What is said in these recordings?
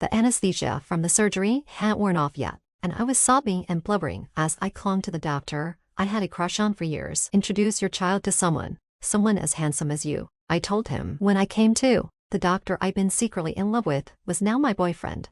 The anesthesia from the surgery hadn't worn off yet, and I was sobbing and blubbering as I clung to the doctor I had a crush on for years. Introduce your child to someone as handsome as you, I told him when I came to. The doctor I'd been secretly in love with was now my boyfriend.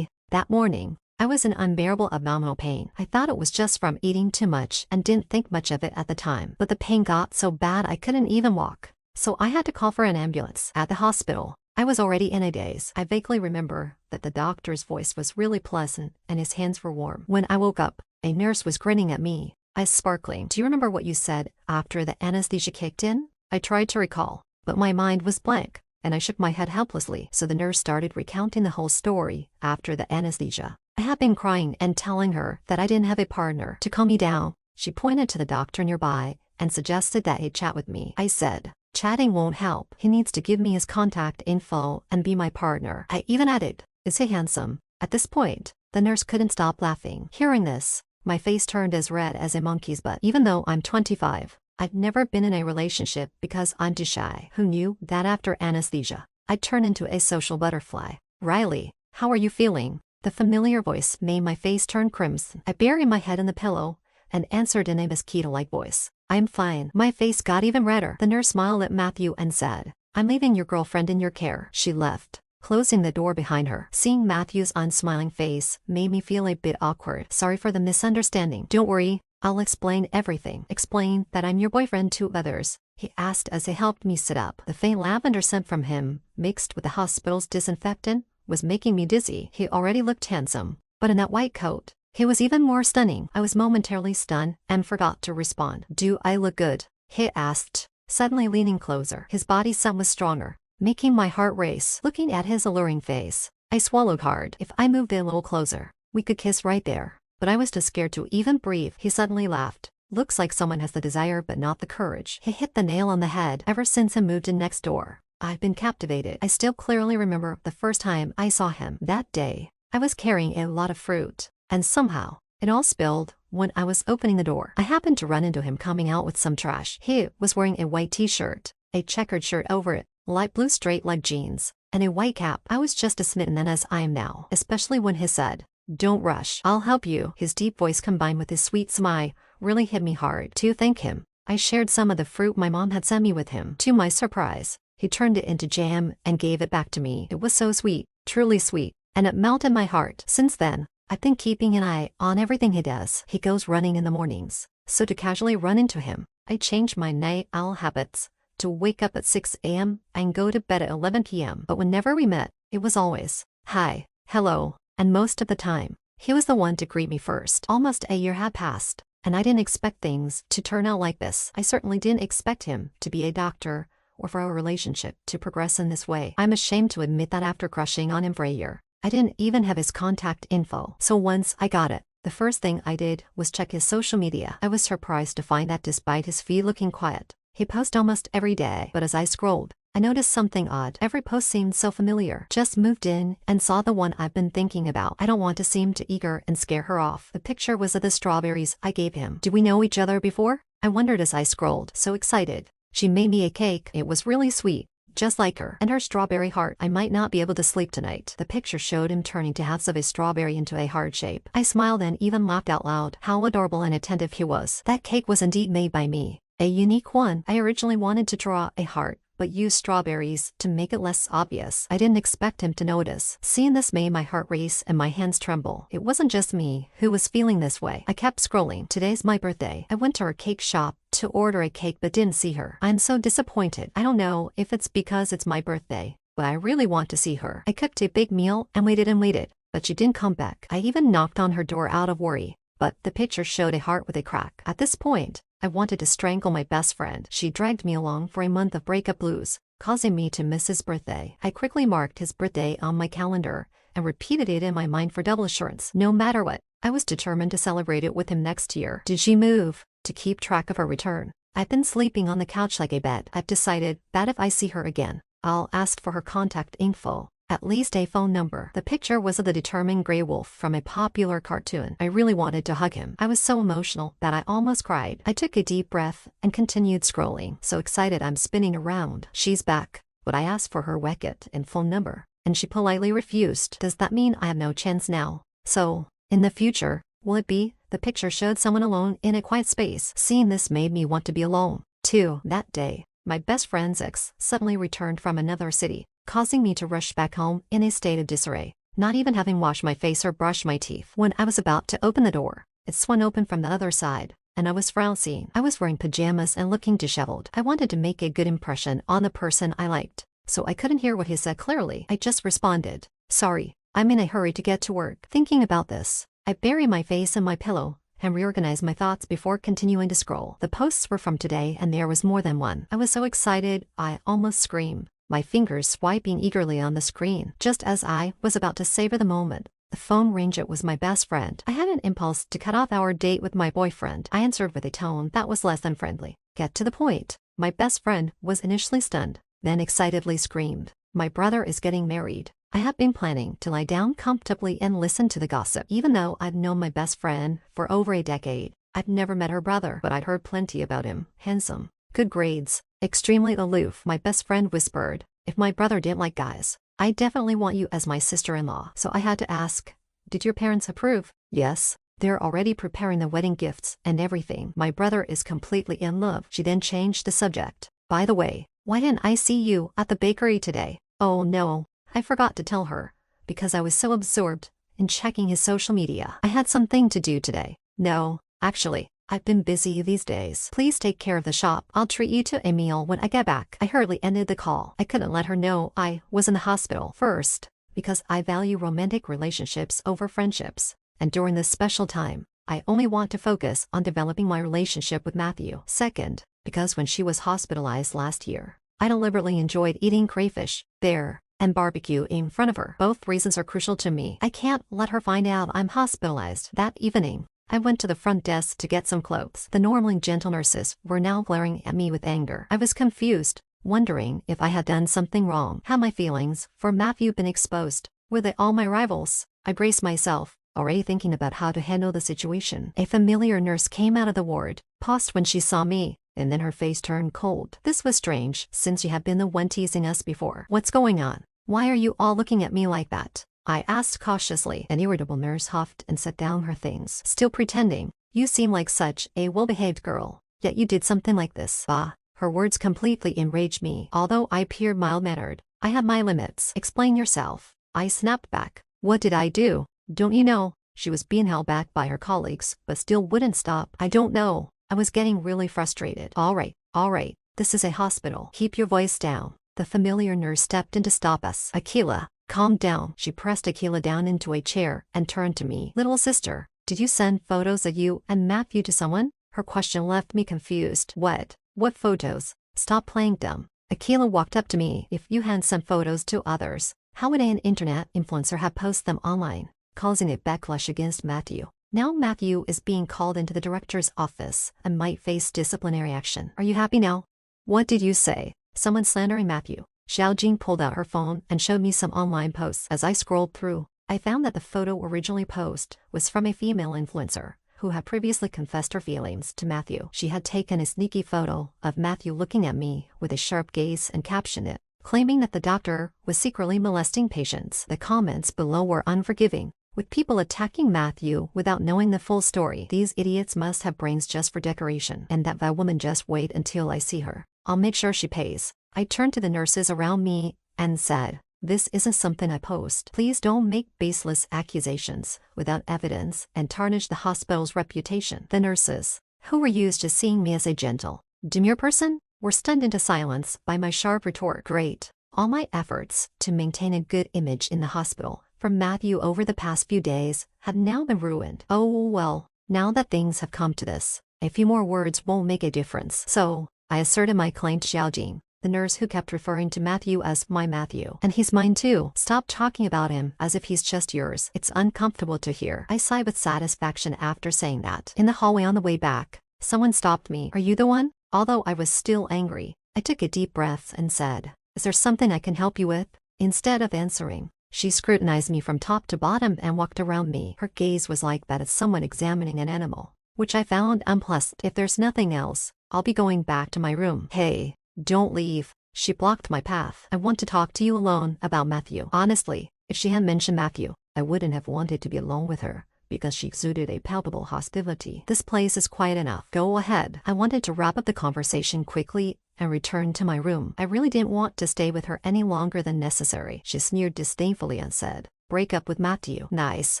That morning, I was in unbearable abdominal pain. I thought it was just from eating too much and didn't think much of it at the time. But the pain got so bad I couldn't even walk. So I had to call for an ambulance. At the hospital, I was already in a daze. I vaguely remember that the doctor's voice was really pleasant and his hands were warm. When I woke up, a nurse was grinning at me, eyes sparkling. Do you remember what you said after the anesthesia kicked in? I tried to recall, but my mind was blank, and I shook my head helplessly. So the nurse started recounting the whole story after the anesthesia. I had been crying and telling her that I didn't have a partner. To calm me down, she pointed to the doctor nearby and suggested that he chat with me. I said, chatting won't help. He needs to give me his contact info and be my partner. I even added, is he handsome? At this point, the nurse couldn't stop laughing. Hearing this, my face turned as red as a monkey's butt. Even though I'm 25, I've never been in a relationship because I'm too shy. Who knew that after anesthesia, I'd turn into a social butterfly? Riley, how are you feeling? The familiar voice made my face turn crimson. I buried my head in the pillow and answered in a mosquito-like voice, I'm fine. My face got even redder. The nurse smiled at Matthew and said, I'm leaving your girlfriend in your care. She left, closing the door behind her. Seeing Matthew's unsmiling face made me feel a bit awkward. Sorry for the misunderstanding. Don't worry, I'll explain everything. Explain that I'm your boyfriend to others, he asked as he helped me sit up. The faint lavender scent from him, mixed with the hospital's disinfectant, was making me dizzy. He already looked handsome, but in that white coat, he was even more stunning. I was momentarily stunned and forgot to respond. Do I look good? He asked, suddenly leaning closer. His body scent was stronger, making my heart race. Looking at his alluring face, I swallowed hard. If I moved a little closer, we could kiss right there. But I was too scared to even breathe. He suddenly laughed. Looks like someone has the desire but not the courage. He hit the nail on the head. Ever since he moved in next door, I've been captivated. I still clearly remember the first time I saw him. That day, I was carrying a lot of fruit, and somehow, it all spilled when I was opening the door. I happened to run into him coming out with some trash. He was wearing a white t-shirt, a checkered shirt over it, light blue straight-leg jeans, and a white cap. I was just as smitten then as I am now, especially when he said, don't rush, I'll help you. His deep voice combined with his sweet smile really hit me hard. To thank him, I shared some of the fruit my mom had sent me with him. To my surprise, he turned it into jam and gave it back to me. It was so sweet, truly sweet, and it melted my heart. Since then, I've been keeping an eye on everything he does. He goes running in the mornings, so to casually run into him, I changed my night owl habits to wake up at 6 a.m. and go to bed at 11 p.m. But whenever we met, it was always, hi, hello, and most of the time, he was the one to greet me first. Almost a year had passed, and I didn't expect things to turn out like this. I certainly didn't expect him to be a doctor, or for our relationship to progress in this way. I'm ashamed to admit that after crushing on him for a year, I didn't even have his contact info. So once I got it, the first thing I did was check his social media. I was surprised to find that despite his feed looking quiet, he posts almost every day. But as I scrolled, I noticed something odd. Every post seemed so familiar. Just moved in and saw the one I've been thinking about. I don't want to seem too eager and scare her off. The picture was of the strawberries I gave him. Do we know each other before? I wondered as I scrolled. So excited. She made me a cake. It was really sweet, just like her. And her strawberry heart. I might not be able to sleep tonight. The picture showed him turning to halves of a strawberry into a heart shape. I smiled and even laughed out loud. How adorable and attentive he was. That cake was indeed made by me. A unique one. I originally wanted to draw a heart, but used strawberries to make it less obvious. I didn't expect him to notice. Seeing this made my heart race and my hands tremble. It wasn't just me who was feeling this way. I kept scrolling. Today's my birthday. I went to her cake shop to order a cake but didn't see her. I'm so disappointed. I don't know if it's because it's my birthday, but I really want to see her. I cooked a big meal and waited, but she didn't come back. I even knocked on her door out of worry, but the picture showed a heart with a crack. At this point, I wanted to strangle my best friend. She dragged me along for a month of breakup blues, causing me to miss his birthday. I quickly marked his birthday on my calendar and repeated it in my mind for double assurance. No matter what, I was determined to celebrate it with him next year. Did she move to keep track of her return? I've been sleeping on the couch like a bed. I've decided that if I see her again, I'll ask for her contact info. At least a phone number. The picture was of the determined gray wolf from a popular cartoon. I really wanted to hug him. I was so emotional that I almost cried. I took a deep breath and continued scrolling. So excited I'm spinning around. She's back, but I asked for her Wechat and phone number. and she politely refused. Does that mean I have no chance now? So, in the future, will it be? The picture showed someone alone in a quiet space. Seeing this made me want to be alone, too. That day, my best friend's ex suddenly returned from another city, causing me to rush back home in a state of disarray, not even having washed my face or brushed my teeth. When I was about to open the door, it swung open from the other side, and I was frowsy. I was wearing pajamas and looking disheveled. I wanted to make a good impression on the person I liked, so I couldn't hear what he said clearly. I just responded, "Sorry, I'm in a hurry to get to work." Thinking about this, I buried my face in my pillow and reorganized my thoughts before continuing to scroll. The posts were from today and there was more than one. I was so excited, I almost screamed, my fingers swiping eagerly on the screen. Just as I was about to savor the moment, the phone rang. It was my best friend. I had an impulse to cut off our date with my boyfriend. I answered with a tone that was less than friendly. "Get to the point." My best friend was initially stunned, then excitedly screamed, "My brother is getting married." I had been planning to lie down comfortably and listen to the gossip. Even though I'd known my best friend for over a decade, I'd never met her brother, but I'd heard plenty about him. Handsome, good grades, extremely aloof. My best friend whispered, "If my brother didn't like guys, I definitely want you as my sister-in-law." So I had to ask, "Did your parents approve?" "Yes. They're already preparing the wedding gifts and everything. My brother is completely in love." She then changed the subject. "By the way, why didn't I see you at the bakery today?" Oh no, I forgot to tell her, because I was so absorbed in checking his social media. I had something to do today. "No, actually, I've been busy these days. Please take care of the shop. I'll treat you to a meal when I get back." I hurriedly ended the call. I couldn't let her know I was in the hospital. First, because I value romantic relationships over friendships, and during this special time, I only want to focus on developing my relationship with Matthew. Second, because when she was hospitalized last year, I deliberately enjoyed eating crayfish, bear, and barbecue in front of her. Both reasons are crucial to me. I can't let her find out I'm hospitalized. That evening, I went to the front desk to get some clothes. The normally gentle nurses were now glaring at me with anger. I was confused, wondering if I had done something wrong. Had my feelings for Matthew been exposed? Were they all my rivals? I braced myself, already thinking about how to handle the situation. A familiar nurse came out of the ward, paused when she saw me, and then her face turned cold. This was strange, since she had been the one teasing us before. "What's going on? Why are you all looking at me like that?" I asked cautiously. An irritable nurse huffed and set down her things. "Still pretending? You seem like such a well-behaved girl, yet you did something like this." Bah! Her words completely enraged me. Although I appeared mild-mannered, I had my limits. "Explain yourself." I snapped back. "What did I do? Don't you know?" She was being held back by her colleagues, but still wouldn't stop. "I don't know." I was getting really frustrated. All right, this is a hospital. Keep your voice down." The familiar nurse stepped in to stop us. "Akila, calm down." She pressed Akila down into a chair and turned to me. "Little sister, did you send photos of you and Matthew to someone?" Her question left me confused. What photos? Stop playing dumb." Akila walked up to me. "If you hadn't sent photos to others, how would an internet influencer have posted them online, causing a backlash against Matthew? Now Matthew is being called into the director's office and might face disciplinary action. Are you happy now?" "What did you say? Someone slandering Matthew?" Xiaojing pulled out her phone and showed me some online posts. As I scrolled through, I found that the photo originally posted was from a female influencer who had previously confessed her feelings to Matthew. She had taken a sneaky photo of Matthew looking at me with a sharp gaze and captioned it, claiming that the doctor was secretly molesting patients. The comments below were unforgiving, with people attacking Matthew without knowing the full story. "These idiots must have brains just for decoration. And that woman, just wait until I see her. I'll make sure she pays." I turned to the nurses around me and said, "This isn't something I post. Please don't make baseless accusations without evidence and tarnish the hospital's reputation." The nurses, who were used to seeing me as a gentle, demure person, were stunned into silence by my sharp retort. Great. All my efforts to maintain a good image in the hospital for Matthew over the past few days had now been ruined. Oh well, now that things have come to this, a few more words won't make a difference. So, I asserted my claim to Xiaojing, the nurse who kept referring to Matthew as my Matthew. "And he's mine too. Stop talking about him as if he's just yours. It's uncomfortable to hear." I sighed with satisfaction after saying that. In the hallway on the way back, someone stopped me. "Are you the one?" Although I was still angry, I took a deep breath and said, "Is there something I can help you with?" Instead of answering, she scrutinized me from top to bottom and walked around me. Her gaze was like that of someone examining an animal, which I found unpleasant. "If there's nothing else, I'll be going back to my room." "Hey, don't leave," She blocked my path. I want to talk to you alone about Matthew. Honestly, if she had mentioned Matthew, I wouldn't have wanted to be alone with her, because she exuded a palpable hostility. This place is quiet enough. Go ahead. I wanted to wrap up the conversation quickly and return to my room. I really didn't want to stay with her any longer than necessary. She sneered disdainfully and said, "Break up with Matthew. Nice.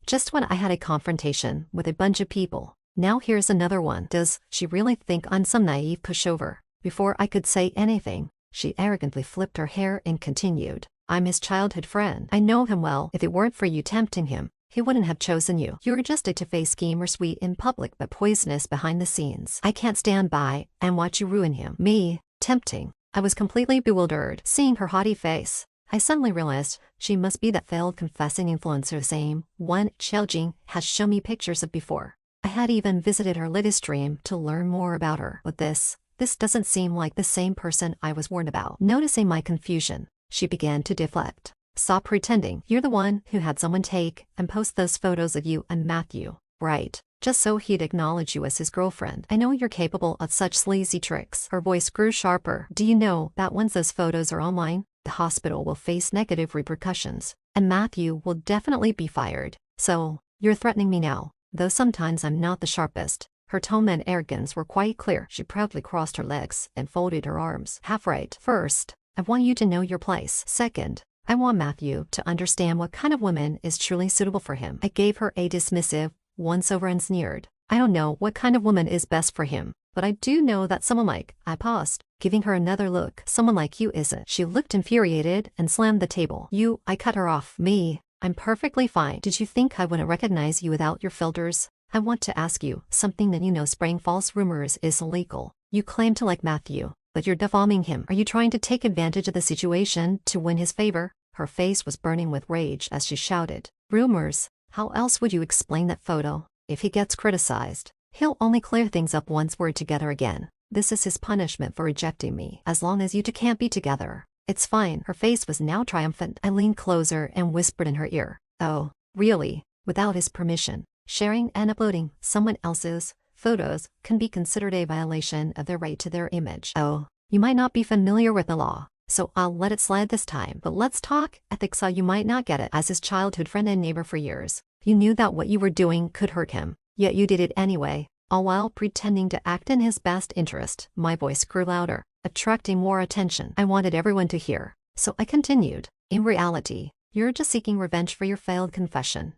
Just when I had a confrontation with a bunch of people. Now here's another one. Does she really think I'm some naive pushover?" Before I could say anything, she arrogantly flipped her hair and continued, "I'm his childhood friend. I know him well. If it weren't for you tempting him, he wouldn't have chosen you. You're just a two-faced schemer, sweet in public but poisonous behind the scenes. I can't stand by and watch you ruin him." Me, tempting. I was completely bewildered. Seeing her haughty face, I suddenly realized she must be that failed confessing influencer, same one Xiaojing has shown me pictures of before. I had even visited her latest stream to learn more about her. But this doesn't seem like the same person I was warned about. Noticing my confusion, she began to deflect. "Stop pretending. You're the one who had someone take and post those photos of you and Matthew, right? Just so he'd acknowledge you as his girlfriend. I know you're capable of such sleazy tricks." Her voice grew sharper. "Do you know that once those photos are online, the hospital will face negative repercussions, and Matthew will definitely be fired? So, you're threatening me now, though sometimes I'm not the sharpest." Her tone and arrogance were quite clear. She proudly crossed her legs and folded her arms. "Half right. First, I want you to know your place. Second, I want Matthew to understand what kind of woman is truly suitable for him." I gave her a dismissive once-over and sneered. "I don't know what kind of woman is best for him, but I do know that someone like—" I paused, giving her another look. "Someone like you isn't." She looked infuriated and slammed the table. "You—" I cut her off. "Me, I'm perfectly fine. Did you think I wouldn't recognize you without your filters? I want to ask you something that you know. Spreading false rumors is illegal. You claim to like Matthew, but you're defaming him. Are you trying to take advantage of the situation to win his favor?" Her face was burning with rage as she shouted, "Rumors? How else would you explain that photo? If he gets criticized, he'll only clear things up once we're together again. This is his punishment for rejecting me. As long as you two can't be together, it's fine." Her face was now triumphant. I leaned closer and whispered in her ear, "Oh, really? Without his permission? Sharing and uploading someone else's photos can be considered a violation of their right to their image. Oh, you might not be familiar with the law, so I'll let it slide this time. But let's talk ethics. You might not get it. As his childhood friend and neighbor for years, you knew that what you were doing could hurt him, yet you did it anyway, all while pretending to act in his best interest." My voice grew louder, attracting more attention. I wanted everyone to hear, so I continued, "In reality, you're just seeking revenge for your failed confession,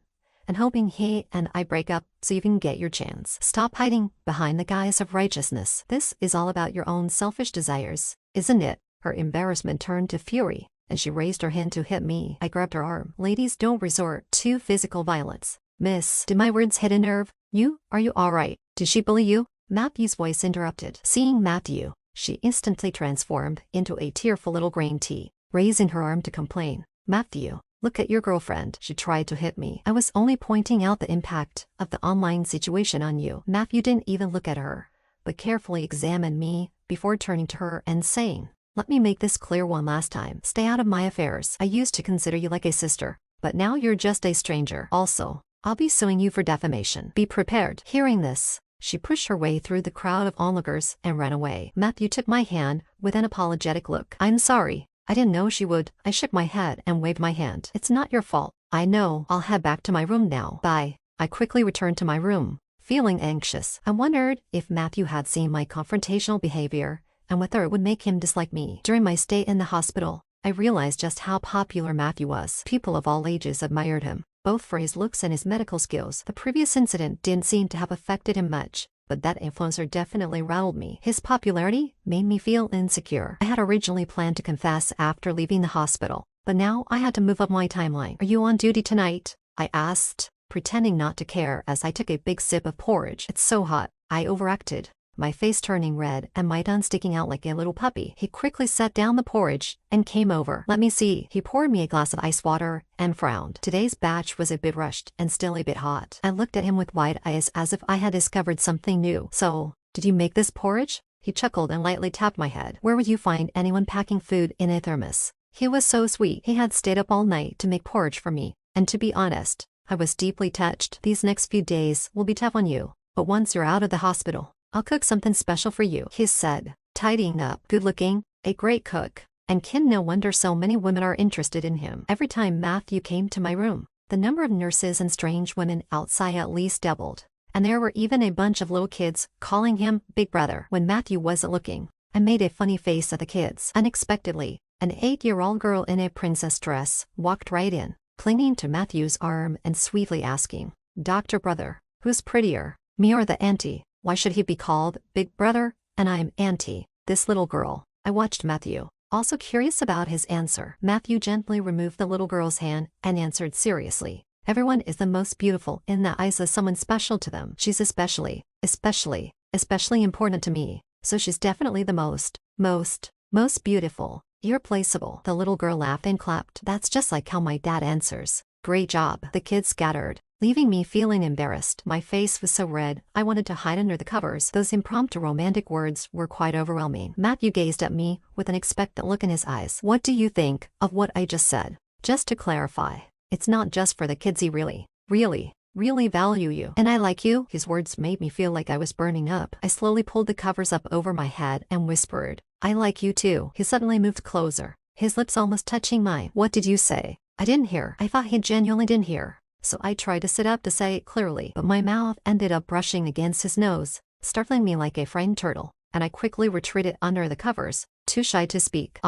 and hoping he and I break up so you can get your chance. Stop hiding behind the guise of righteousness. This is all about your own selfish desires, isn't it?" Her embarrassment turned to fury, and she raised her hand to hit me. I grabbed her arm. "Ladies don't resort to physical violence. Miss, did my words hit a nerve? Are you all right? Did she bully you?" Matthew's voice interrupted. Seeing Matthew, she instantly transformed into a tearful little green tea, raising her arm to complain. "Matthew, look at your girlfriend." She tried to hit me. I was only pointing out the impact of the online situation on you. Matthew didn't even look at her, but carefully examined me before turning to her and saying, "Let me make this clear one last time. Stay out of my affairs. I used to consider you like a sister, but now you're just a stranger. Also, I'll be suing you for defamation. Be prepared." Hearing this, she pushed her way through the crowd of onlookers and ran away. Matthew took my hand with an apologetic look. "I'm sorry. I didn't know she would." I shook my head and waved my hand. "It's not your fault. I know. I'll head back to my room now. Bye." I quickly returned to my room, feeling anxious. I wondered if Matthew had seen my confrontational behavior and whether it would make him dislike me. During my stay in the hospital, I realized just how popular Matthew was. People of all ages admired him, both for his looks and his medical skills. The previous incident didn't seem to have affected him much, but that influencer definitely rattled me. His popularity made me feel insecure. I had originally planned to confess after leaving the hospital, but now I had to move up my timeline. "Are you on duty tonight?" I asked, pretending not to care as I took a big sip of porridge. "It's so hot." I overacted, my face turning red and my tongue sticking out like a little puppy. He quickly set down the porridge and came over. "Let me see." He poured me a glass of ice water and frowned. Today's batch was a bit rushed and still a bit hot. I looked at him with wide eyes as if I had discovered something new. "So, did you make this porridge?" He chuckled and lightly tapped my head. "Where would you find anyone packing food in a thermos?" He was so sweet. He had stayed up all night to make porridge for me, and to be honest, I was deeply touched. "These next few days will be tough on you, but once you're out of the hospital, I'll cook something special for you," he said, tidying up. "Good looking, a great cook, and no wonder so many women are interested in him. Every time Matthew came to my room, the number of nurses and strange women outside at least doubled. And there were even a bunch of little kids calling him Big Brother. When Matthew wasn't looking, I made a funny face at the kids. Unexpectedly, an 8-year-old girl in a princess dress walked right in, clinging to Matthew's arm and sweetly asking, "Dr. Brother, who's prettier, me or the auntie? Why should he be called Big Brother, and I'm auntie?" This little girl. I watched Matthew, also curious about his answer. Matthew gently removed the little girl's hand and answered seriously, "Everyone is the most beautiful in the eyes of someone special to them. She's especially important to me, so she's definitely the most beautiful, irreplaceable." The little girl laughed and clapped. "That's just like how my dad answers." "Great job." The kids scattered, leaving me feeling embarrassed. My face was so red, I wanted to hide under the covers. Those impromptu romantic words were quite overwhelming. Matthew gazed at me with an expectant look in his eyes. "What do you think of what I just said?" "Just to clarify, it's not just for the kids. He really value you. And I like you." His words made me feel like I was burning up. I slowly pulled the covers up over my head and whispered, "I like you too." He suddenly moved closer, his lips almost touching mine. "What did you say?" I didn't hear. I thought he genuinely didn't hear. So I tried to sit up to say it clearly, but my mouth ended up brushing against his nose, startling me like a frightened turtle, and I quickly retreated under the covers, too shy to speak.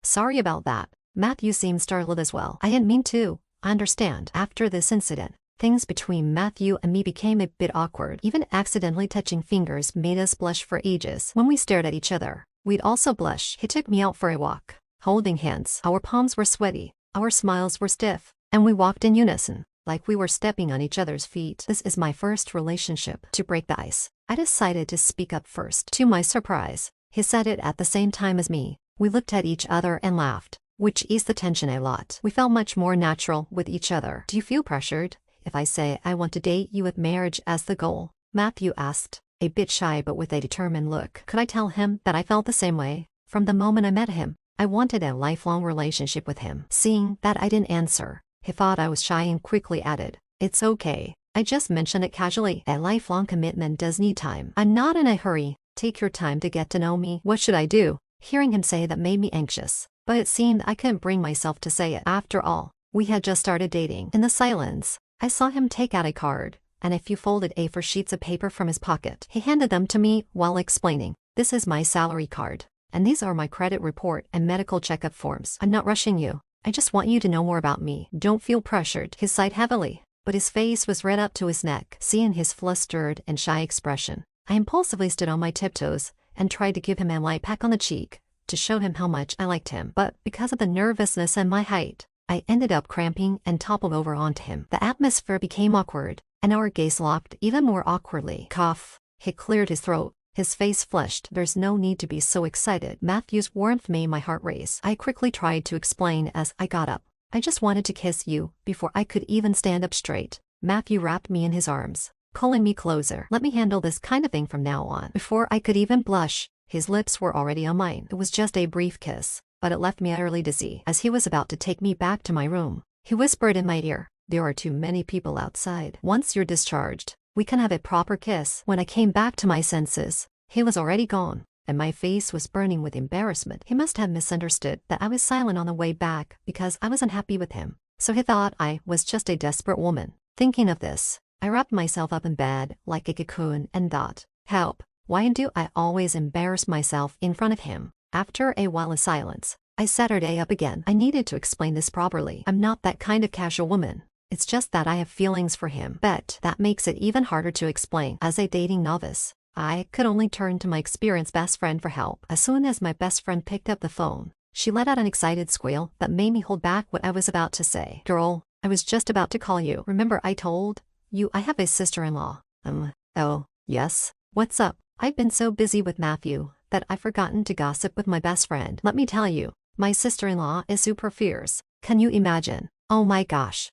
Sorry about that." Matthew seemed startled as well. "I didn't mean to. I understand." After this incident, things between Matthew and me became a bit awkward. Even accidentally touching fingers made us blush for ages. When we stared at each other, we'd also blush. He took me out for a walk, holding hands. Our palms were sweaty, our smiles were stiff, and we walked in unison, like we were stepping on each other's feet. "This is my first relationship." To break the ice, I decided to speak up first. To my surprise, he said it at the same time as me. We looked at each other and laughed, which eased the tension a lot. We felt much more natural with each other. "Do you feel pressured if I say I want to date you with marriage as the goal?" Matthew asked, a bit shy but with a determined look. Could I tell him that I felt the same way? From the moment I met him, I wanted a lifelong relationship with him. Seeing that I didn't answer, he thought I was shy and quickly added, "It's okay. I just mentioned it casually. A lifelong commitment does need time. I'm not in a hurry. Take your time to get to know me." What should I do? Hearing him say that made me anxious, but it seemed I couldn't bring myself to say it. After all, we had just started dating. In the silence, I saw him take out a card and a few folded A4 sheets of paper from his pocket. He handed them to me while explaining, "This is my salary card, and these are my credit report and medical checkup forms. I'm not rushing you. I just want you to know more about me. Don't feel pressured." He sighed heavily, but his face was red up to his neck. Seeing his flustered and shy expression, I impulsively stood on my tiptoes and tried to give him a light peck on the cheek to show him how much I liked him. But because of the nervousness and my height, I ended up cramping and toppled over onto him. The atmosphere became awkward, and our gaze locked even more awkwardly. Cough. He cleared his throat. His face flushed. "There's no need to be so excited." Matthew's warmth made my heart race. I quickly tried to explain as I got up. "I just wanted to kiss you before I could even stand up straight." Matthew wrapped me in his arms, pulling me closer. "Let me handle this kind of thing from now on." Before I could even blush, his lips were already on mine. It was just a brief kiss, but it left me utterly dizzy. As he was about to take me back to my room, he whispered in my ear, "There are too many people outside. Once you're discharged, we can have a proper kiss." When I came back to my senses, he was already gone, and my face was burning with embarrassment. He must have misunderstood that I was silent on the way back because I was unhappy with him, so he thought I was just a desperate woman. Thinking of this, I wrapped myself up in bed like a cocoon and thought, "Help, why do I always embarrass myself in front of him?" After a while of silence, I sat her day up again. I needed to explain this properly. I'm not that kind of casual woman. It's just that I have feelings for him. But that makes it even harder to explain. As a dating novice, I could only turn to my experienced best friend for help. As soon as my best friend picked up the phone, she let out an excited squeal that made me hold back what I was about to say. "Girl, I was just about to call you. Remember I told you I have a sister-in-law?" Oh, yes. What's up?" "I've been so busy with Matthew that I've forgotten to gossip with my best friend. Let me tell you, my sister-in-law is super fierce. Can you imagine?" "Oh my gosh.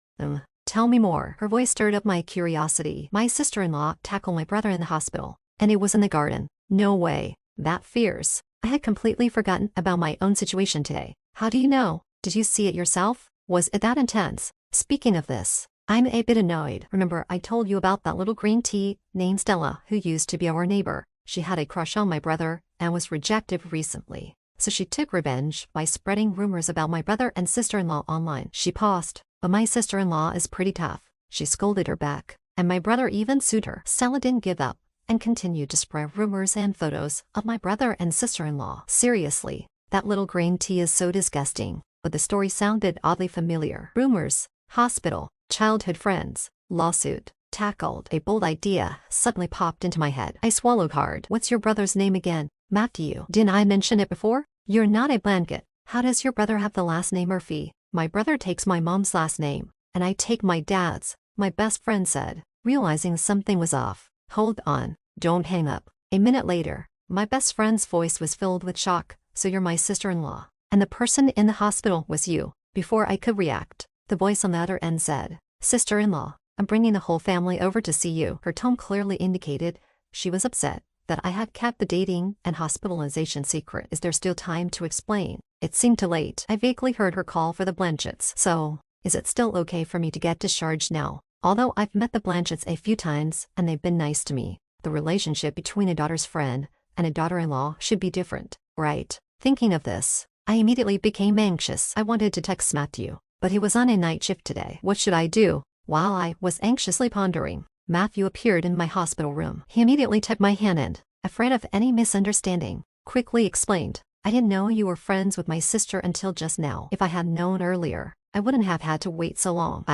Tell me more." Her voice stirred up my curiosity. "My sister-in-law tackled my brother in the hospital, and it was in the garden." "No way. That fierce." I had completely forgotten about my own situation today. "How do you know? Did you see it yourself? Was it that intense?" "Speaking of this, I'm a bit annoyed. Remember I told you about that little green tea named Stella who used to be our neighbor? She had a crush on my brother and was rejected recently. So she took revenge by spreading rumors about my brother and sister-in-law online. She paused, but my sister-in-law is pretty tough. She scolded her back, and my brother even sued her. Stella didn't give up and continued to spread rumors and photos of my brother and sister-in-law. Seriously, that little green tea is so disgusting, but the story sounded oddly familiar. Rumors, hospital, childhood friends, lawsuit. Tackled. A bold idea suddenly popped into my head. I swallowed hard. What's your brother's name again? Matthew. Didn't I mention it before? You're not a blanket. How does your brother have the last name Murphy? My brother takes my mom's last name, and I take my dad's, my best friend said, realizing something was off. Hold on. Don't hang up. A minute later, my best friend's voice was filled with shock. So you're my sister-in-law, and the person in the hospital was you. Before I could react, the voice on the other end said, Sister-in-law, I'm bringing the whole family over to see you. Her tone clearly indicated she was upset that I had kept the dating and hospitalization secret. Is there still time to explain? It seemed too late. I vaguely heard her call for the Blanchetts. So, is it still okay for me to get discharged now? Although I've met the Blanchetts a few times and they've been nice to me, the relationship between a daughter's friend and a daughter-in-law should be different, right? Thinking of this, I immediately became anxious. I wanted to text Matthew, but he was on a night shift today. What should I do? While I was anxiously pondering, Matthew appeared in my hospital room. He immediately took my hand and, afraid of any misunderstanding, quickly explained, I didn't know you were friends with my sister until just now. If I had known earlier, I wouldn't have had to wait so long.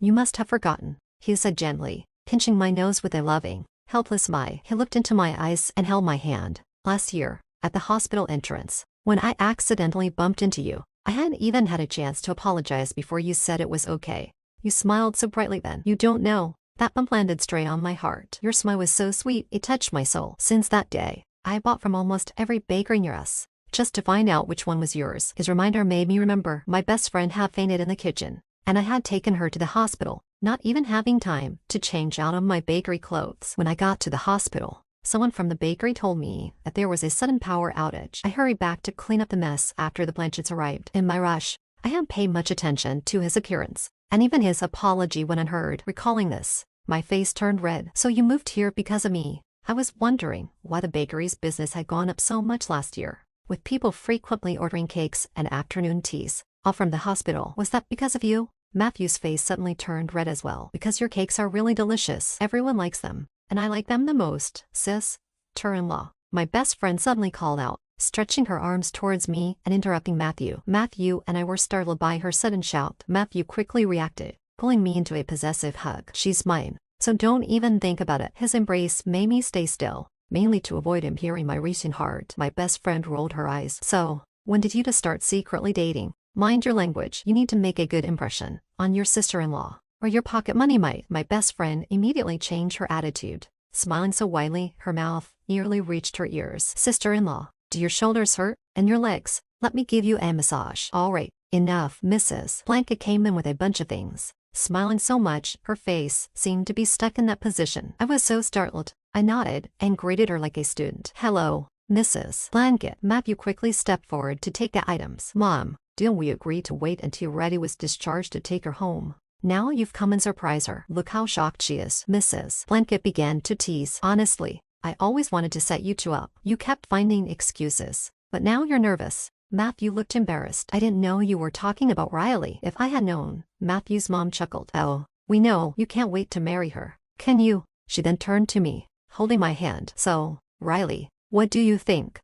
You must have forgotten, he said gently, pinching my nose with a loving, helpless smile. He looked into my eyes and held my hand. Last year, at the hospital entrance, when I accidentally bumped into you, I hadn't even had a chance to apologize before you said it was okay. You smiled so brightly then. You don't know. That bump landed straight on my heart. Your smile was so sweet, it touched my soul. Since that day, I bought from almost every bakery near us, just to find out which one was yours. His reminder made me remember my best friend had fainted in the kitchen, and I had taken her to the hospital, not even having time to change out of my bakery clothes. When I got to the hospital, someone from the bakery told me that there was a sudden power outage. I hurried back to clean up the mess after the Blanchetts arrived. In my rush, I hadn't paid much attention to his appearance, and even his apology went unheard. Recalling this, my face turned red. So you moved here because of me? I was wondering why the bakery's business had gone up so much last year, with people frequently ordering cakes and afternoon teas, all from the hospital. Was that because of you? Matthew's face suddenly turned red as well. Because your cakes are really delicious. Everyone likes them, and I like them the most, sis. Sister-in-law, my best friend suddenly called out, stretching her arms towards me and interrupting Matthew. Matthew and I were startled by her sudden shout. Matthew quickly reacted, pulling me into a possessive hug. She's mine, so don't even think about it. His embrace made me stay still, mainly to avoid him hearing my racing heart. My best friend rolled her eyes. So, when did you two start secretly dating? Mind your language. You need to make a good impression on your sister-in-law, or your pocket money might. My best friend immediately changed her attitude, smiling so widely her mouth nearly reached her ears. Sister-in-law, do your shoulders hurt? And your legs? Let me give you a massage. All right, enough. Mrs. Blanket came in with a bunch of things, smiling so much her face seemed to be stuck in that position. I was so startled, I nodded and greeted her like a student. Hello, Mrs. Blanket. Matthew quickly stepped forward to take the items. Mom, didn't we agree to wait until Reddy was discharged to take her home? Now you've come and surprised her. Look how shocked she is. Mrs. Blanket began to tease. Honestly, I always wanted to set you two up. You kept finding excuses, but now you're nervous. Matthew looked embarrassed. I didn't know you were talking about Riley. If I had known, Matthew's mom chuckled. Oh, we know you can't wait to marry her. Can you? She then turned to me, holding my hand. So, Riley, what do you think?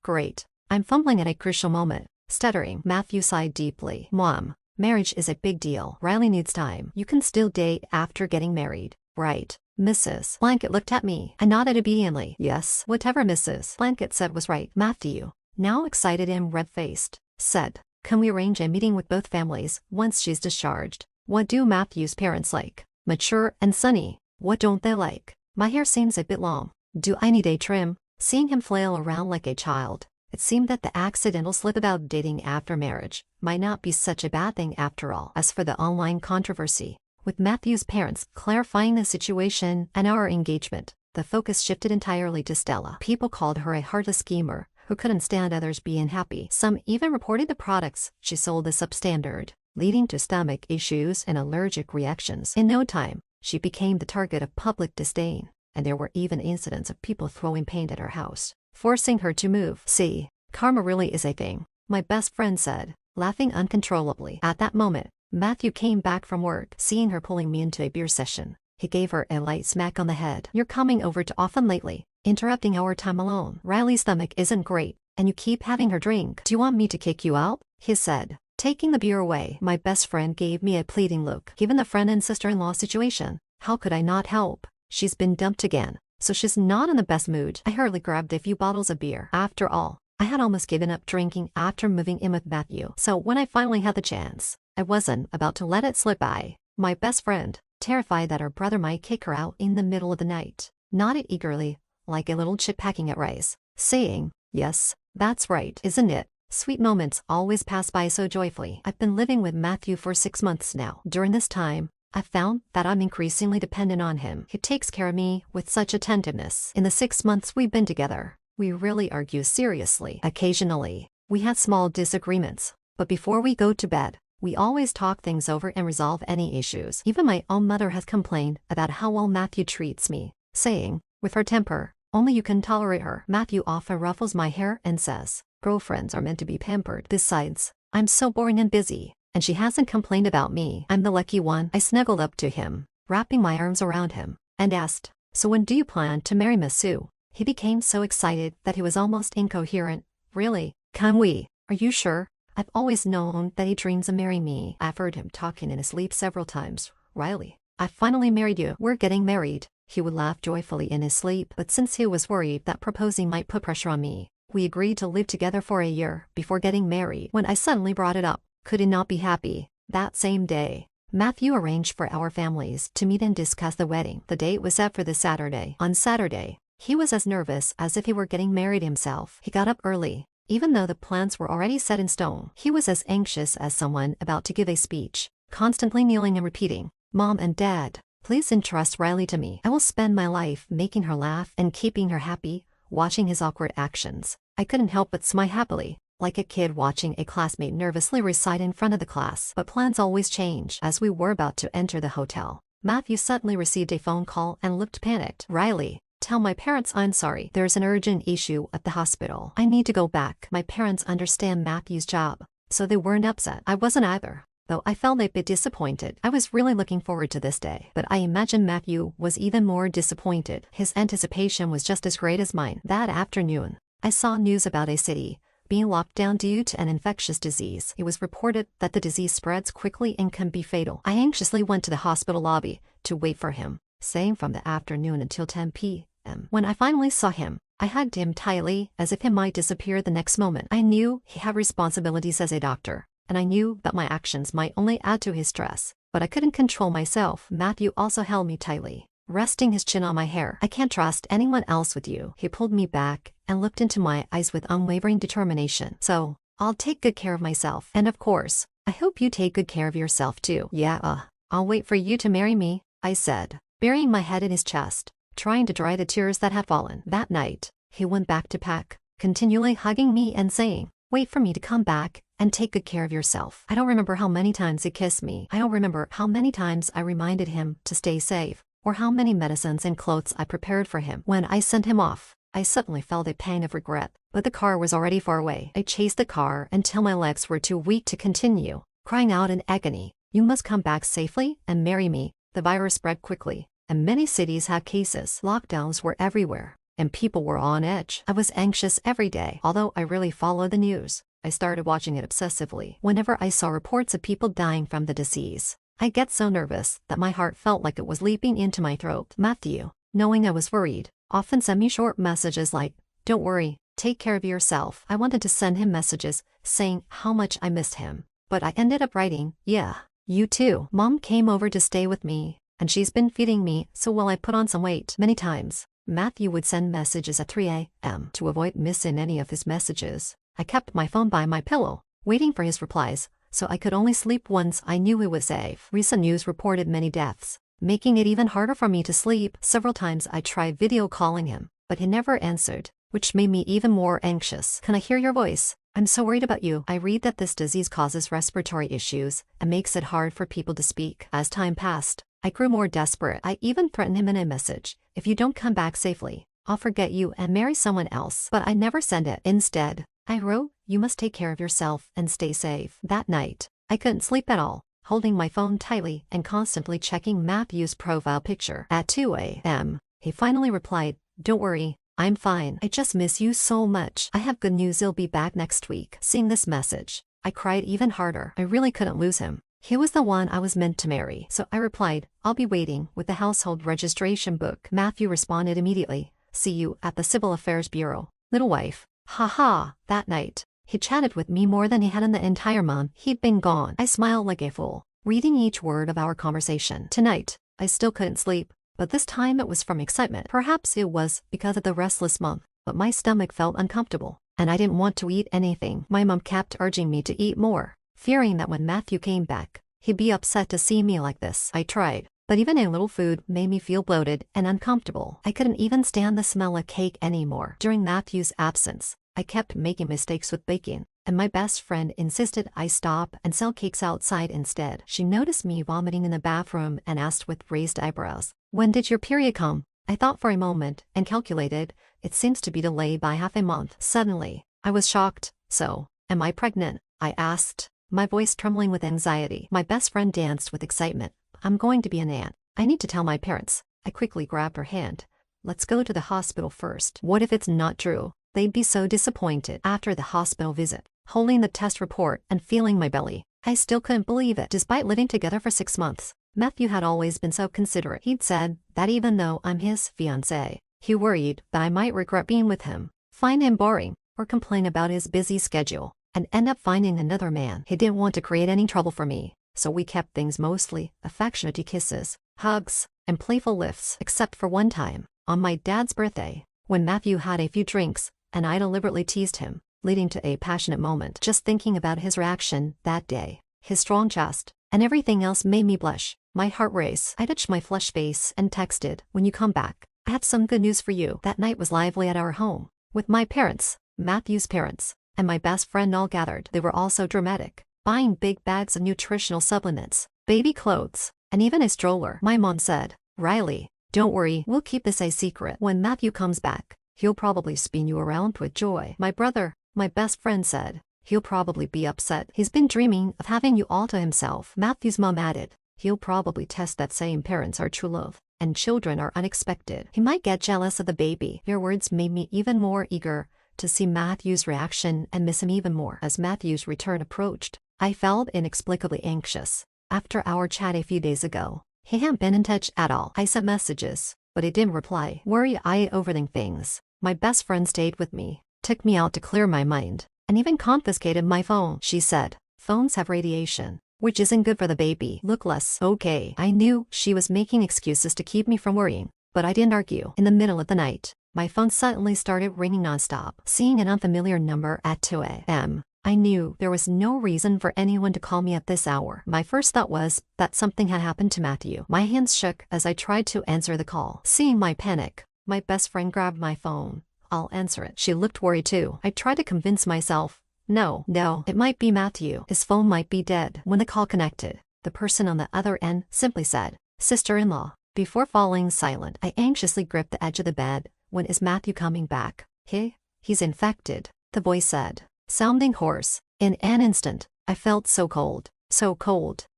Great. I'm fumbling at a crucial moment. Stuttering, Matthew sighed deeply. Mom, marriage is a big deal. Riley needs time. You can still date after getting married, right? Mrs. Blanket looked at me. I nodded obediently. Yes, whatever Mrs. Blanket said was right. Matthew, now excited and red-faced, said, can we arrange a meeting with both families once she's discharged? What do Matthew's parents like? Mature and sunny. What don't they like? My hair seems a bit long. Do I need a trim? Seeing him flail around like a child, it seemed that the accidental slip about dating after marriage might not be such a bad thing after all. As for the online controversy, with Matthew's parents clarifying the situation and our engagement, the focus shifted entirely to Stella. People called her a heartless schemer who couldn't stand others being happy. Some even reported the products she sold as substandard, leading to stomach issues and allergic reactions. In no time, she became the target of public disdain, and there were even incidents of people throwing paint at her house, forcing her to move. See, Karma really is a thing, my best friend said, laughing uncontrollably. At that moment, Matthew came back from work. Seeing her pulling me into a beer session, he gave her a light smack on the head. You're coming over too often lately, interrupting our time alone. Riley's stomach isn't great, and you keep having her drink. Do you want me to kick you out? He said, taking the beer away. My best friend gave me a pleading look. Given the friend and sister-in-law situation, how could I not help? She's been dumped again, so she's not in the best mood. I hurriedly grabbed a few bottles of beer. After all, I had almost given up drinking after moving in with Matthew, so when I finally had the chance, I wasn't about to let it slip by. My best friend, terrified that her brother might kick her out in the middle of the night, nodded eagerly, like a little chip packing at rice, saying, "Yes, that's right, isn't it?" Sweet moments always pass by so joyfully. I've been living with Matthew for 6 months now. During this time, I've found that I'm increasingly dependent on him. He takes care of me with such attentiveness. In the 6 months we've been together, we really argue seriously. Occasionally, we had small disagreements, but before we go to bed, we always talk things over and resolve any issues. Even my own mother has complained about how well Matthew treats me, saying, with her temper, only you can tolerate her. Matthew often ruffles my hair and says, girlfriends are meant to be pampered. Besides, I'm so boring and busy, and she hasn't complained about me. I'm the lucky one. I snuggled up to him, wrapping my arms around him, and asked, so when do you plan to marry Miss Sue? He became so excited that he was almost incoherent. Really? Can we? Are you sure? I've always known that he dreams of marrying me. I've heard him talking in his sleep several times. Riley, I finally married you. We're getting married. He would laugh joyfully in his sleep, but since he was worried that proposing might put pressure on me, we agreed to live together for a year before getting married. When I suddenly brought it up, could he not be happy? That same day, Matthew arranged for our families to meet and discuss the wedding. The date was set for this Saturday. On Saturday, he was as nervous as if he were getting married himself. He got up early. Even though the plans were already set in stone, he was as anxious as someone about to give a speech, constantly kneeling and repeating, Mom and Dad, please entrust Riley to me. I will spend my life making her laugh and keeping her happy, watching his awkward actions. I couldn't help but smile happily, like a kid watching a classmate nervously recite in front of the class. But plans always change. As we were about to enter the hotel, Matthew suddenly received a phone call and looked panicked. Riley, tell my parents I'm sorry. There's an urgent issue at the hospital. I need to go back. My parents understand Matthew's job, so they weren't upset. I wasn't either, though I felt a bit disappointed. I was really looking forward to this day, but I imagine Matthew was even more disappointed. His anticipation was just as great as mine. That afternoon, I saw news about a city being locked down due to an infectious disease. It was reported that the disease spreads quickly and can be fatal. I anxiously went to the hospital lobby to wait for him, staying from the afternoon until 10 p.m. When I finally saw him, I hugged him tightly as if he might disappear the next moment. I knew he had responsibilities as a doctor, and I knew that my actions might only add to his stress, but I couldn't control myself. Matthew also held me tightly, resting his chin on my hair. I can't trust anyone else with you. He pulled me back and looked into my eyes with unwavering determination. So, I'll take good care of myself. And of course, I hope you take good care of yourself too. Yeah, I'll wait for you to marry me, I said, burying my head in his chest, trying to dry the tears that had fallen. That night, he went back to pack, continually hugging me and saying, wait for me to come back and take good care of yourself. I don't remember how many times he kissed me. I don't remember how many times I reminded him to stay safe, or how many medicines and clothes I prepared for him. When I sent him off, I suddenly felt a pang of regret, but the car was already far away. I chased the car until my legs were too weak to continue, crying out in agony, you must come back safely and marry me. The virus spread quickly, and many cities had cases. Lockdowns were everywhere, and people were on edge. I was anxious every day. Although I really followed the news, I started watching it obsessively. Whenever I saw reports of people dying from the disease, I get so nervous that my heart felt like it was leaping into my throat. Matthew, knowing I was worried, often sent me short messages like, don't worry, take care of yourself. I wanted to send him messages saying how much I missed him, but I ended up writing, yeah, you too. Mom came over to stay with me, and she's been feeding me, so while I put on some weight many times, Matthew would send messages at 3 a.m. To avoid missing any of his messages, I kept my phone by my pillow, waiting for his replies, so I could only sleep once I knew he was safe. Recent news reported many deaths, making it even harder for me to sleep. Several times I tried video calling him, but he never answered, which made me even more anxious. Can I hear your voice? I'm so worried about you. I read that this disease causes respiratory issues and makes it hard for people to speak. As time passed, I grew more desperate. I even threatened him in a message, if you don't come back safely, I'll forget you and marry someone else. But I never sent it. Instead, I wrote, "You must take care of yourself and stay safe." That night, I couldn't sleep at all, holding my phone tightly and constantly checking Matthew's profile picture. At 2 a.m., he finally replied, "Don't worry, I'm fine. I just miss you so much. I have good news, he'll be back next week." Seeing this message, I cried even harder. I really couldn't lose him. He was the one I was meant to marry. So I replied, "I'll be waiting with the household registration book." Matthew responded immediately, "See you at the Civil Affairs Bureau, little wife." Haha, that night, he chatted with me more than he had in the entire month he'd been gone. I smiled like a fool, reading each word of our conversation. Tonight, I still couldn't sleep, but this time it was from excitement. Perhaps it was because of the restless month, but my stomach felt uncomfortable, and I didn't want to eat anything. My mom kept urging me to eat more, fearing that when Matthew came back, he'd be upset to see me like this. I tried, but even a little food made me feel bloated and uncomfortable. I couldn't even stand the smell of cake anymore. During Matthew's absence, I kept making mistakes with baking, and my best friend insisted I stop and sell cakes outside instead. She noticed me vomiting in the bathroom and asked with raised eyebrows, "When did your period come?" I thought for a moment and calculated, it seems to be delayed by half a month. Suddenly, I was shocked. "So, am I pregnant?" I asked, my voice trembling with anxiety. My best friend danced with excitement. "I'm going to be an aunt. I need to tell my parents." I quickly grabbed her hand. "Let's go to the hospital first. What if it's not true? They'd be so disappointed." After the hospital visit, holding the test report and feeling my belly, I still couldn't believe it. Despite living together for 6 months, Matthew had always been so considerate. He'd said that even though I'm his fiancée, he worried that I might regret being with him, find him boring, or complain about his busy schedule, and end up finding another man. He didn't want to create any trouble for me, so we kept things mostly affectionate kisses, hugs, and playful lifts, except for one time, on my dad's birthday, when Matthew had a few drinks, and I deliberately teased him, leading to a passionate moment. Just thinking about his reaction that day, his strong chest, and everything else made me blush. My heart raced. I touched my flushed face and texted, "When you come back, I have some good news for you." That night was lively at our home, with my parents, Matthew's parents, and my best friend all gathered. They were all so dramatic, buying big bags of nutritional supplements, baby clothes, and even a stroller. My mom said, "Riley, don't worry, we'll keep this a secret. When Matthew comes back, he'll probably spin you around with joy." My brother, my best friend, said, "He'll probably be upset. He's been dreaming of having you all to himself." Matthew's mom added, "He'll probably test that saying parents are true love, and children are unexpected. He might get jealous of the baby." Their words made me even more eager to see Matthew's reaction and miss him even more. As Matthew's return approached, I felt inexplicably anxious. After our chat a few days ago, he hadn't been in touch at all. I sent messages, but he didn't reply. Worry I overthink things. My best friend stayed with me, took me out to clear my mind, and even confiscated my phone. She said, "Phones have radiation, which isn't good for the baby. Look less okay." I knew she was making excuses to keep me from worrying, but I didn't argue. In the middle of the night, my phone suddenly started ringing nonstop. Seeing an unfamiliar number at 2 a.m., I knew there was no reason for anyone to call me at this hour. My first thought was that something had happened to Matthew. My hands shook as I tried to answer the call. Seeing my panic, my best friend grabbed my phone. "I'll answer it." She looked worried too. I tried to convince myself, No, it might be Matthew. His phone might be dead. When the call connected, the person on the other end simply said, "Sister-in-law." Before falling silent, I anxiously gripped the edge of the bed. "When is Matthew coming back?" He's infected," the voice said, sounding hoarse. In an instant, I felt so cold,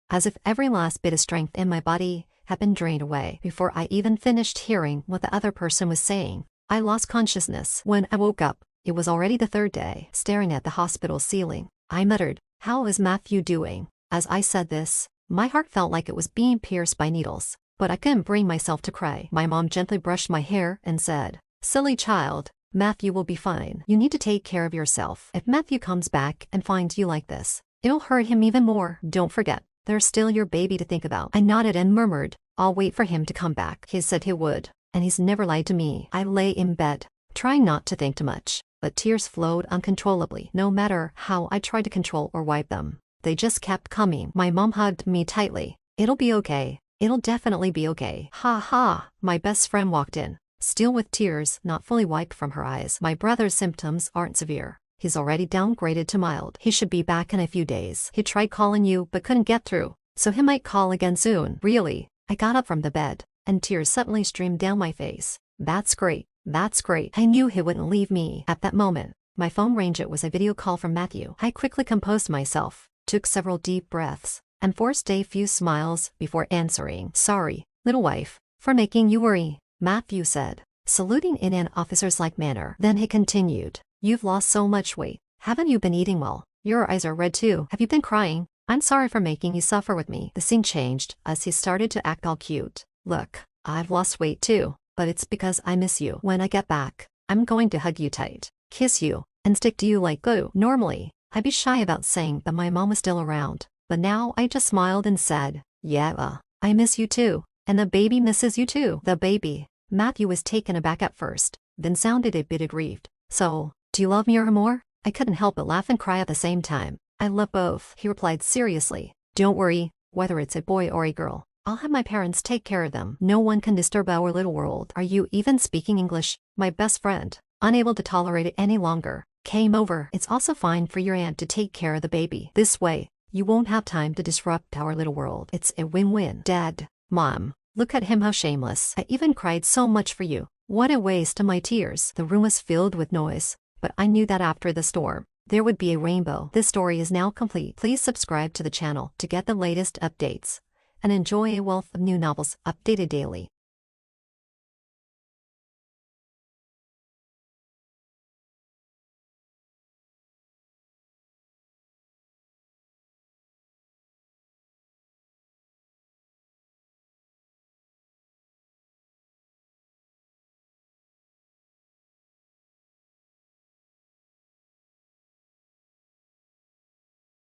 as if every last bit of strength in my body had been drained away. Before I even finished hearing what the other person was saying, I lost consciousness. When I woke up, it was already the third day. Staring at the hospital ceiling, I muttered, "How is Matthew doing?" As I said this, my heart felt like it was being pierced by needles, but I couldn't bring myself to cry. My mom gently brushed my hair and said, "Silly child, Matthew will be fine. You need to take care of yourself. If Matthew comes back and finds you like this, it'll hurt him even more. Don't forget, there's still your baby to think about." I nodded and murmured, "I'll wait for him to come back. He said he would, and he's never lied to me." I lay in bed, trying not to think too much, but tears flowed uncontrollably. No matter how I tried to control or wipe them, they just kept coming. My mom hugged me tightly. "It'll be okay. It'll definitely be okay." Ha ha. My best friend walked in, still with tears not fully wiped from her eyes. "My brother's symptoms aren't severe. He's already downgraded to mild. He should be back in a few days. He tried calling you but couldn't get through, so he might call again soon." Really? I got up from the bed, and tears suddenly streamed down my face. That's great. I knew he wouldn't leave me. At that moment, My phone rang. It was a video call from Matthew. I quickly composed myself, took several deep breaths, and forced a few smiles before answering. Sorry, little wife, for making you worry, Matthew said, saluting in an officer's-like manner. Then he continued, you've lost so much weight. Haven't you been eating well? Your eyes are red too. Have you been crying? I'm sorry for making you suffer with me. The scene changed as he started to act all cute. Look, I've lost weight too, but it's because I miss you. When I get back, I'm going to hug you tight, kiss you, and stick to you like glue. Normally, I'd be shy about saying that my mom was still around, but now I just smiled and said, yeah, I miss you too, and the baby misses you too. The baby. Matthew was taken aback at first, then sounded a bit aggrieved. So, do you love me or more? I couldn't help but laugh and cry at the same time. I love both, he replied seriously. Don't worry, whether it's a boy or a girl, I'll have my parents take care of them. No one can disturb our little world. Are you even speaking English? My best friend, unable to tolerate it any longer, came over. It's also fine for your aunt to take care of the baby. This way, you won't have time to disrupt our little world. It's a win-win. Dad, Mom, look at him, how shameless. I even cried so much for you. What a waste of my tears. The room was filled with noise, but I knew that after the storm, there would be a rainbow. This story is now complete. Please subscribe to the channel to get the latest updates and enjoy a wealth of new novels updated daily.